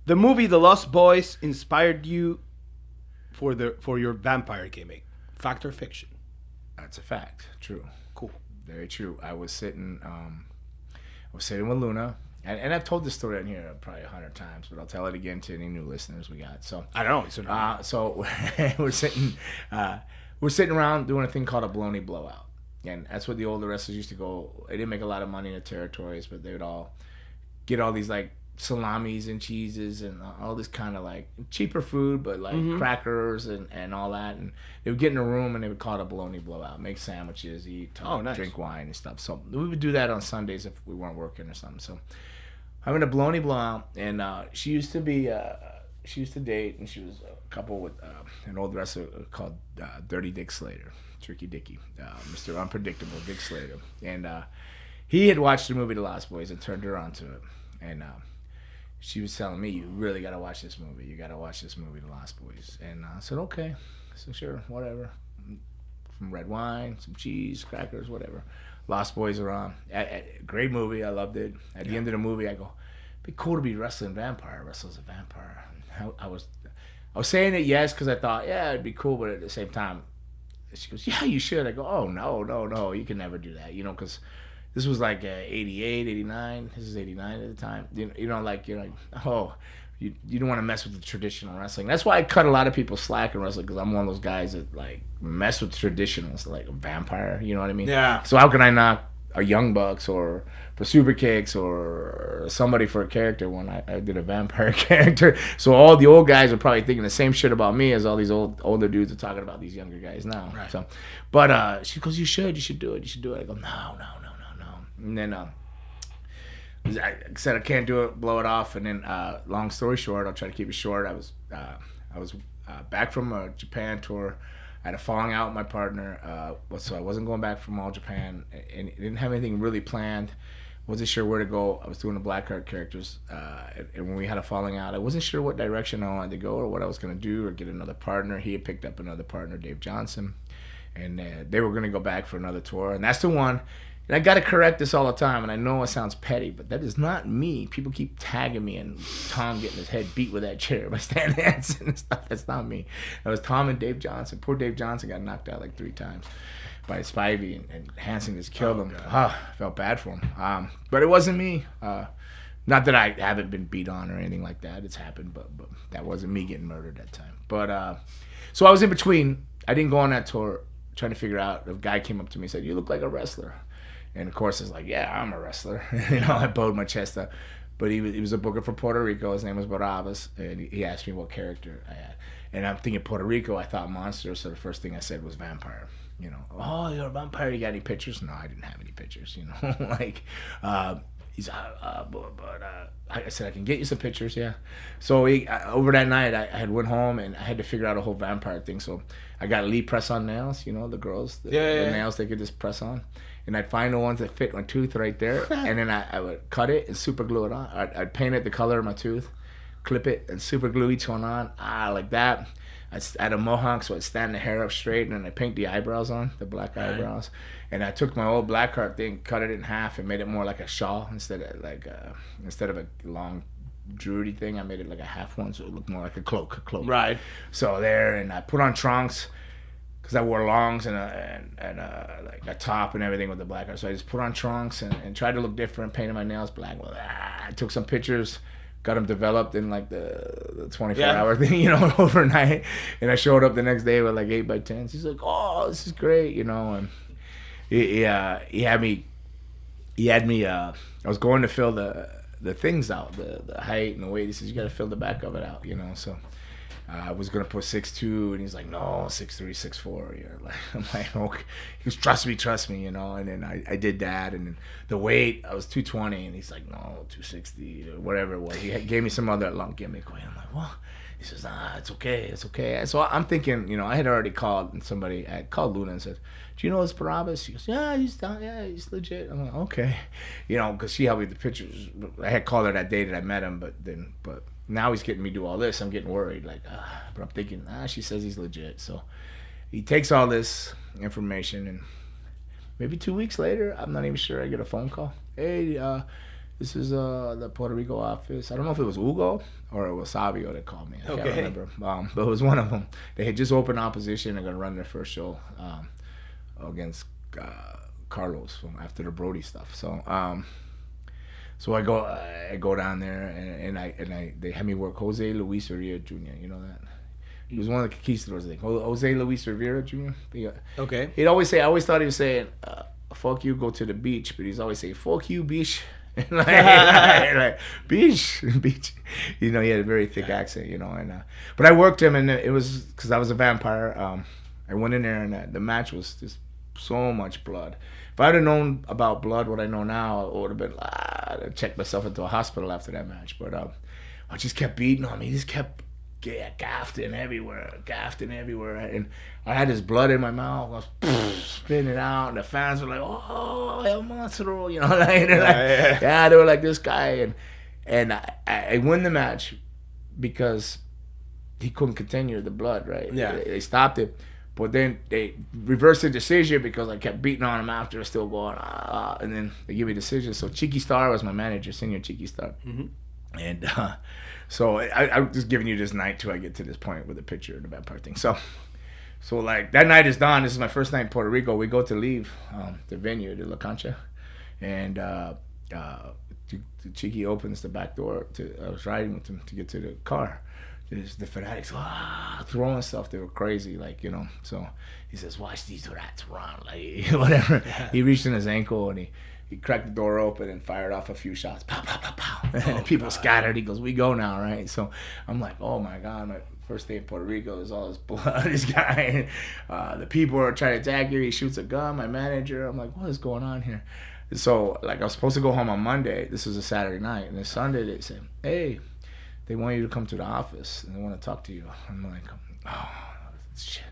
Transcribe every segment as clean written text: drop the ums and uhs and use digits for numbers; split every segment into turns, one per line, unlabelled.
The movie The Lost Boys inspired you for your vampire gimmick. Fact or fiction?
That's a fact. True.
Cool.
Very true. I was sitting with Luna, and I've told this story on here probably 100 times, but I'll tell it again to any new listeners we got. So
I don't know.
so we're sitting around doing a thing called a baloney blowout, and that's what the older wrestlers used to go. They didn't make a lot of money in the territories, but they would all get all these like salamis and cheeses and all this kind of like cheaper food, but like crackers and all that. And they would get in a room and they would call it a bologna blowout, make sandwiches, eat, talk,
nice.
drink wine and stuff. So we would do that on Sundays if we weren't working or something. So I'm in a bologna blowout, and she used to date, and she was a couple with an old wrestler called Dirty Dick Slater, Tricky Dicky, Mr. Unpredictable Dick Slater. And he had watched the movie The Lost Boys and turned her onto it. And she was telling me, you really got to watch this movie. You got to watch this movie, The Lost Boys. And I said, okay. So sure, whatever. Some red wine, some cheese, crackers, whatever. Lost Boys are on. Great movie. I loved it. At the end of the movie, I go, it'd be cool to be wrestling vampire. Wrestle as a vampire. I was saying it yes because I thought, yeah, it'd be cool. But at the same time, she goes, yeah, you should. I go, oh, no. You can never do that. Because this was like 88, 89. This is 89 at the time. You're like, oh, you don't want to mess with the traditional wrestling. That's why I cut a lot of people slack in wrestling, because I'm one of those guys that like mess with traditionals, like a vampire. You know what I mean?
Yeah.
So how can I knock a Young Bucks or for super kicks or somebody for a character when I did a vampire character? So all the old guys are probably thinking the same shit about me as all these older dudes are talking about these younger guys now.
Right.
So, but she goes, you should do it. I go, no. And then I said I can't do it, blow it off. And then long story short, I'll try to keep it short. I was back from a Japan tour. I had a falling out with my partner, so I wasn't going back from All Japan, and didn't have anything really planned. Wasn't sure where to go. I was doing the Blackheart characters, and when we had a falling out, I wasn't sure what direction I wanted to go or what I was going to do or get another partner. He had picked up another partner, Dave Johnson, and they were going to go back for another tour, and that's the one. And I got to correct this all the time, and I know it sounds petty, but that is not me. People keep tagging me and Tom getting his head beat with that chair by Stan Hansen and stuff. That's not me. That was Tom and Dave Johnson. Poor Dave Johnson got knocked out like 3 times by Spivey, and Hansen just killed him. I felt bad for him. But it wasn't me. Not that I haven't been beat on or anything like that. It's happened, but that wasn't me getting murdered that time. But so I was in between. I didn't go on that tour trying to figure out. A guy came up to me and said, "You look like a wrestler." And of course, it's like, yeah, I'm a wrestler. I bowed my chest up. But he was a booker from Puerto Rico. His name was Barabbas. And he asked me what character I had. And I'm thinking Puerto Rico, I thought monster. So the first thing I said was vampire. Oh, you're a vampire. You got any pictures? No, I didn't have any pictures. I said, I can get you some pictures, yeah. So over that night, I had went home and I had to figure out a whole vampire thing. So I got Lee press-on nails, the girls, the nails they could just press on. And I'd find the ones that fit my tooth right there, and then I would cut it and super glue it on. I'd paint it the color of my tooth, clip it, and super glue each one on. Like that. I had a mohawk, so I'd stand the hair up straight, and then I'd paint the eyebrows on, the black eyebrows. And I took my old Blackheart thing, cut it in half, and made it more like a shawl instead of a long Druidy thing. I made it like a half one, so it looked more like a cloak.
Right.
So there, and I put on trunks, because I wore longs and like a top and everything with the Blackheart. So I just put on trunks and tried to look different, painted my nails black. I took some pictures, got them developed in like the 24-hour thing, overnight. And I showed up the next day with like 8x10s. He's like, oh, this is great, and he had me, I was going to fill the things out, the height and the weight. He says, you got to fill the back of it out, so. I was gonna put 6'2", and he's like, no, 6'3", 6'4". I'm like, okay. He goes, trust me, and then I did that, and then the weight, I was 220, and he's like, no, 260, or whatever it was. He gave me some other long gimmick weight. I'm like, what? He says, it's okay. So I'm thinking, I had already called, and somebody I called Luna and said, do you know this Barabbas? He goes, yeah, he's legit. I'm like, okay, because she helped me with the pictures. I had called her that day that I met him, but now he's getting me do all this. I'm getting worried. But I'm thinking, she says he's legit. So he takes all this information, and maybe 2 weeks later, I'm not even sure, I get a phone call. Hey, This is the Puerto Rico office. I don't know if it was Hugo or it was Savio that called me. I can't remember. But it was one of them. They had just opened opposition. They're going to run their first show against Carlos after the Brody stuff. So I go down there and they had me work Jose Luis Rivera Jr. You know that? He was one of the conquistadors. Jose Luis Rivera Jr.
Okay.
He'd always say, I always thought he was saying, fuck you, go to the beach. But he's always saying, fuck you, beach. like beach. You know, he had a very thick accent, you know. But I worked him, and it was because I was a vampire. I went in there, and the match was just so much blood. If I'd have known about blood, what I know now, I would have been I checked myself into a hospital after that match. But I just kept beating on me. He just kept gaffing everywhere. And I had this blood in my mouth. I was spitting it out. And the fans were like, oh, El Monstro. You know, yeah, they were like, this guy. And I win the match because he couldn't continue the blood, right?
Yeah.
They stopped it. But then they reversed the decision because I kept beating on him after, still going, and then they give me a decision. So Chiqui Star was my manager, Senior Chiqui Star.
Mm-hmm.
And so I'm just giving you this night till I get to this point with the picture and the vampire thing. So like that night is done. This is my first night in Puerto Rico. We go to leave the venue, the La Concha, and Chiqui opens the back door. I was riding with him to get to the car. The fanatics throwing stuff. They were crazy, like, you know. So he says, watch these rats run, like whatever. Yeah. He reached in his ankle and he cracked the door open and fired off a few shots. Pow, pow, pow, pow. And people scattered. He goes, we go now, right? So I'm like, oh my God, my first day in Puerto Rico, there's all this blood. This guy, the people are trying to attack you. He shoots a gun, my manager. I'm like, what is going on here? So like I was supposed to go home on Monday. This was a Saturday night. And then Sunday they said, hey, they want you to come to the office and they want to talk to you. I'm like, oh, shit.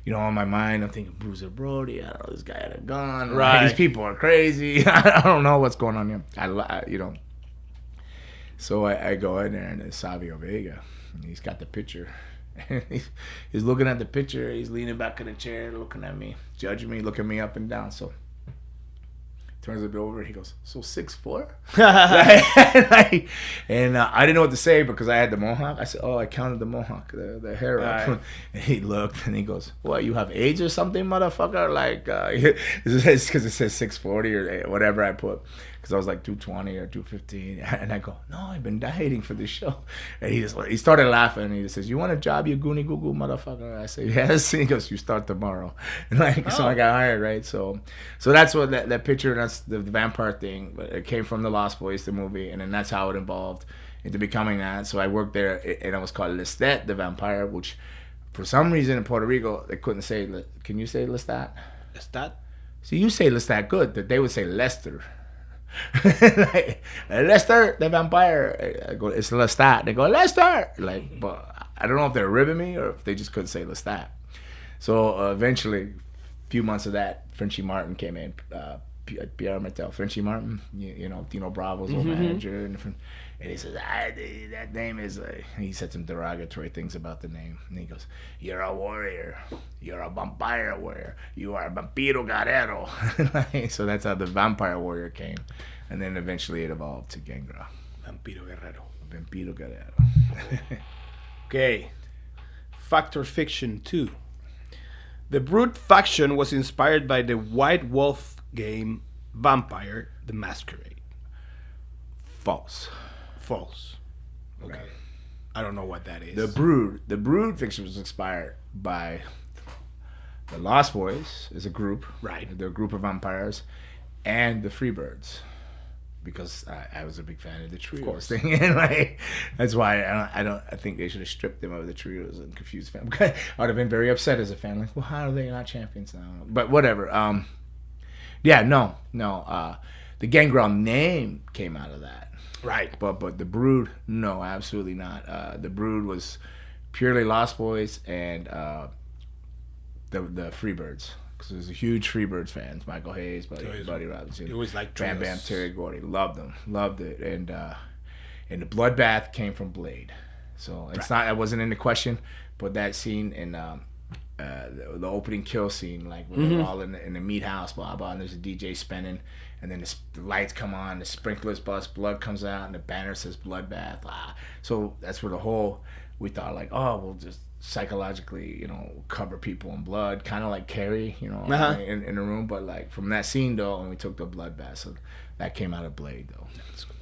You know, on my mind, I'm thinking, Bruiser Brody, I don't know, this guy had a gun.
Right.
These people are crazy. I don't know what's going on here. You know. So I go in there and it's Savio Vega. And he's got the picture. And he's looking at the picture. He's leaning back in the chair, looking at me, judging me, looking me up and down. So turns it over and he goes, so 6'4"? And I didn't know what to say because I had the mohawk. I said, oh, I counted the mohawk, the hair up. Right. And he looked and he goes, what, you have AIDS or something, motherfucker? Like, it's because it says 640 or whatever I put. Because I was like 220 or 215. And I go, no, I've been dieting for this show. And he started laughing. And he says, you want a job, you goony goo goo motherfucker? I say, yes. And he goes, you start tomorrow. And so I got hired, right? So that's what that picture, that's the vampire thing. It came from The Lost Boys, the movie. And then that's how it evolved into becoming that. So I worked there. And I was called Lestat, the vampire, which for some reason in Puerto Rico, they couldn't say, can you say Lestat?
Lestat?
So you say Lestat good, that they would say Lester. Like, Lester, the vampire. I go, it's Lestat. They go, Lester. Like, but I don't know if they're ribbing me or if they just couldn't say Lestat. So eventually, a few months of that, Frenchie Martin came in. Pierre Martel, Frenchie Martin, you know, Dino Bravo's old manager, and he says, that name is, he said some derogatory things about the name, and he goes, you're a warrior, you're a vampire warrior, you are a vampiro guerrero. So that's how the vampire warrior came, and then eventually it evolved to Gangrel.
Vampiro guerrero.
Vampiro guerrero.
Okay. Fact or fiction 2. The Brood faction was inspired by the White Wolf game Vampire the Masquerade.
False.
Okay. I don't know what that is.
The Brood fiction was inspired by the Lost Boys as a group.
Right.
They're a group of vampires, and the Freebirds, because I was a big fan of the trios thing, and like that's why I think they should have stripped them of the trios and confused fans. I would have been very upset as a fan. Like, well, how are they not champions now? But whatever. The Gangrel name came out of that.
Right.
But the Brood, no, absolutely not. The Brood was purely Lost Boys and the Freebirds. Because there's a huge Freebirds fans. Michael Hayes, Buddy Robinson.
It was like
Bam Bam, Terry Gordy. Loved them. Loved it. And the Bloodbath came from Blade. So it's not, it wasn't in the question, but that scene in the opening kill scene, like when they're all in the meat house, blah blah, and there's a DJ spinning, and then the lights come on, the sprinklers bust, blood comes out, and the banner says bloodbath. So that's where we thought like, oh, we'll just psychologically, cover people in blood, kind of like Carrie, in the room. But like from that scene though, and we took the bloodbath, so that came out of Blade though.
That's cool.